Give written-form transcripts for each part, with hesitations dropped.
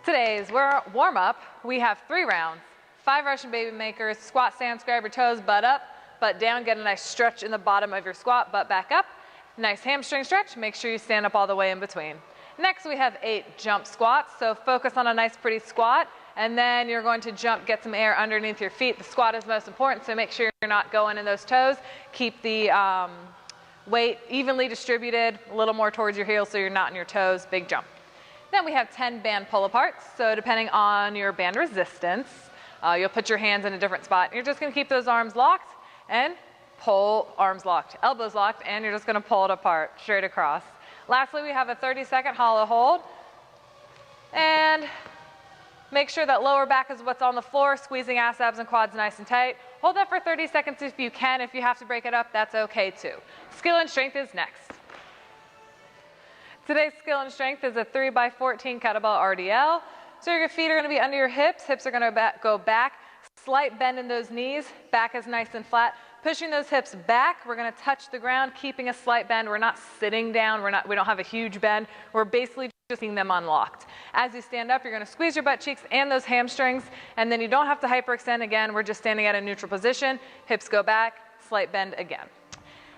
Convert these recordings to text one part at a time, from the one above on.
Today's warm-up, we have 3 rounds. 5 Russian baby makers, squat stance, grab your toes, butt up, butt down, get a nice stretch in the bottom of your squat, butt back up. Nice hamstring stretch, make sure you stand up all the way in between. Next we have 8 jump squats, so focus on a nice pretty squat, and then you're going to jump, get some air underneath your feet. The squat is most important, so make sure you're not going in those toes. Keep the weight evenly distributed, a little more towards your heels so you're not in your toes, big jump. Then we have 10 band pull-aparts, so depending on your band resistance, you'll put your hands in a different spot. You're just gonna keep those arms locked and pull, arms locked, elbows locked, and you're just gonna pull it apart, straight across. Lastly, we have a 30-second hollow hold. And make sure that lower back is what's on the floor, squeezing ass, abs, and quads nice and tight. Hold that for 30 seconds if you can. If you have to break it up, that's okay too. Skill and strength is next. Today's skill and strength is a 3x14 kettlebell RDL. So your feet are gonna be under your hips are gonna go back. Slight bend in those knees, back is nice and flat. Pushing those hips back, we're gonna touch the ground, keeping a slight bend. We're not sitting down, we don't have a huge bend. We're basically just keeping them unlocked. As you stand up, you're gonna squeeze your butt cheeks and those hamstrings, and then you don't have to hyperextend again. We're just standing at a neutral position. Hips go back, slight bend again.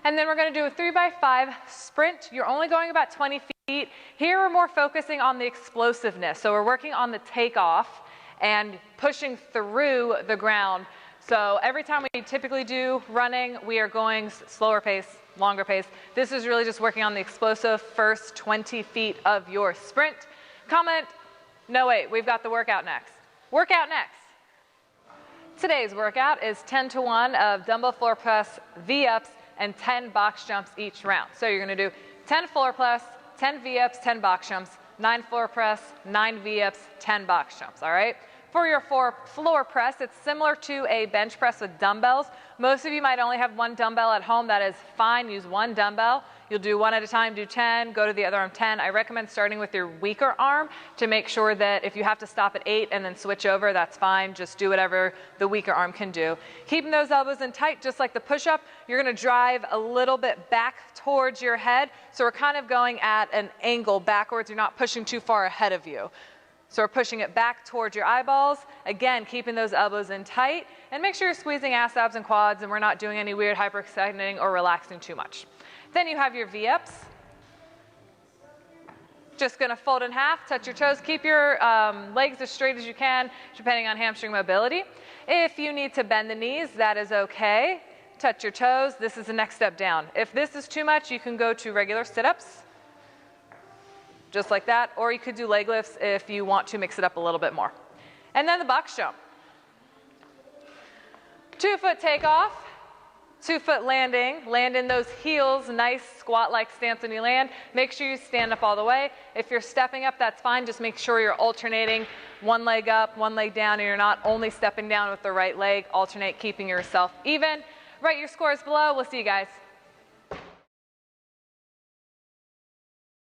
And then we're gonna do a 3x5 sprint. You're only going about 20 feet. Here we're more focusing on the explosiveness. So we're working on the takeoff and pushing through the ground. So every time we typically do running, we are going slower pace, longer pace. This is really just working on the explosive first 20 feet of your sprint. Comment, no wait, we've got the workout next. Workout next. Today's workout is 10-to-1 of dumbbell floor press, V-ups, and 10 box jumps each round. So you're gonna do 10 floor press, 10 V-ups, 10 box jumps, 9 floor press, 9 V-ups, 10 box jumps, all right? For your floor press, it's similar to a bench press with dumbbells. Most of you might only have 1 dumbbell at home. That is fine, use 1 dumbbell. You'll do 1 at a time, do 10, go to the other arm 10. I recommend starting with your weaker arm to make sure that if you have to stop at 8 and then switch over, that's fine. Just do whatever the weaker arm can do. Keeping those elbows in tight, just like the push-up, you're gonna drive a little bit back towards your head. So we're kind of going at an angle backwards. You're not pushing too far ahead of you. So we're pushing it back towards your eyeballs. Again, keeping those elbows in tight. And make sure you're squeezing ass, abs, and quads, and we're not doing any weird hyperextending or relaxing too much. Then you have your V-ups. Just gonna fold in half, touch your toes. Keep your legs as straight as you can, depending on hamstring mobility. If you need to bend the knees, that is okay. Touch your toes. This is the next step down. If this is too much, you can go to regular sit-ups. Just like that, or you could do leg lifts if you want to mix it up a little bit more. And then the box jump. 2-foot takeoff, 2-foot landing, land in those heels, nice squat-like stance when you land. Make sure you stand up all the way. If you're stepping up, that's fine. Just make sure you're alternating 1 leg up, 1 leg down, and you're not only stepping down with the right leg. Alternate, keeping yourself even. Write your scores below. We'll see you guys.